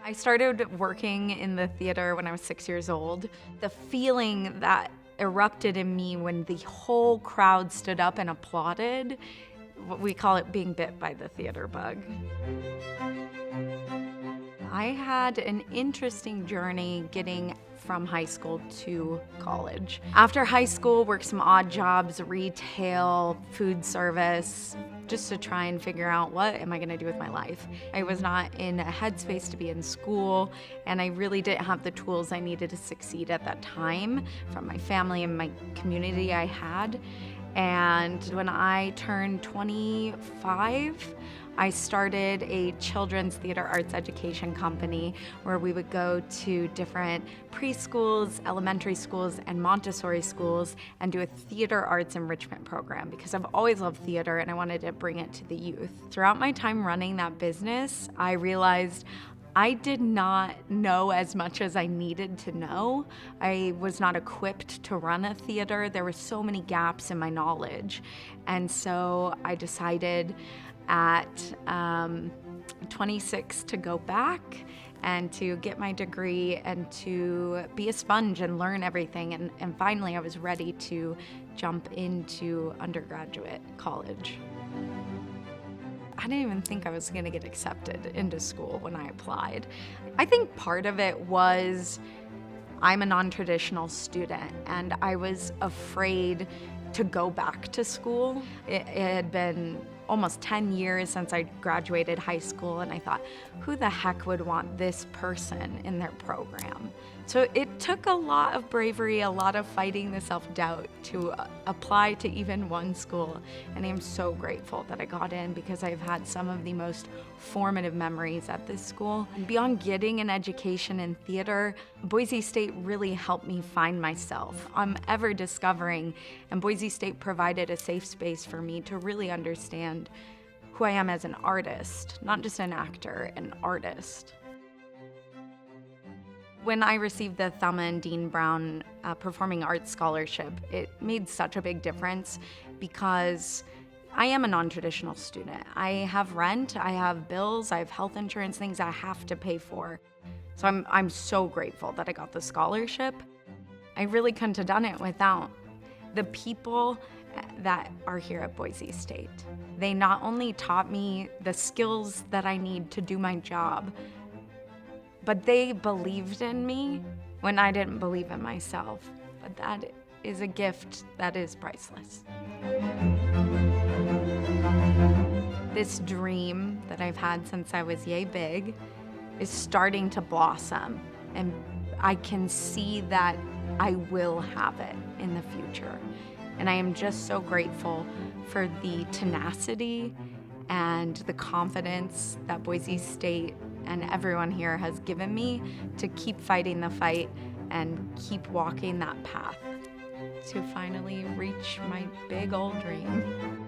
I started working in the theater when I was 6 years old. The feeling that erupted in me when the whole crowd stood up and applauded, we call it being bit by the theater bug. I had an interesting journey getting from high school to college. After high school, worked some odd jobs, retail, food service, just to try and figure out what am I gonna do with my life. I was not in a headspace to be in school, and I really didn't have the tools I needed to succeed at that time from my family and my community I had. And when I turned 25, I started a children's theater arts education company where we would go to different preschools, elementary schools, and Montessori schools and do a theater arts enrichment program because I've always loved theater and I wanted to bring it to the youth. Throughout my time running that business, I realized I did not know as much as I needed to know. I was not equipped to run a theater. There were so many gaps in my knowledge. And so I decided at 26 to go back and to get my degree and to be a sponge and learn everything. And finally I was ready to jump into undergraduate college. I didn't even think I was gonna get accepted into school when I applied. I think part of it was I'm a non-traditional student and I was afraid to go back to school. It had been almost 10 years since I graduated high school and I thought, who the heck would want this person in their program? So it took a lot of bravery, a lot of fighting the self-doubt to apply to even one school. And I'm so grateful that I got in because I've had some of the most formative memories at this school. And beyond getting an education in theater, Boise State really helped me find myself. I'm ever discovering, and Boise State provided a safe space for me to really understand who I am as an artist, not just an actor, an artist. When I received the Thelma and Dean Brown Performing Arts Scholarship, it made such a big difference because I am a non-traditional student. I have rent, I have bills, I have health insurance, things I have to pay for. So I'm so grateful that I got the scholarship. I really couldn't have done it without the people that are here at Boise State. They not only taught me the skills that I need to do my job, but they believed in me when I didn't believe in myself. But that is a gift that is priceless. This dream that I've had since I was yay big is starting to blossom, and I can see that I will have it in the future. And I am just so grateful for the tenacity and the confidence that Boise State and everyone here has given me to keep fighting the fight and keep walking that path to finally reach my big old dream.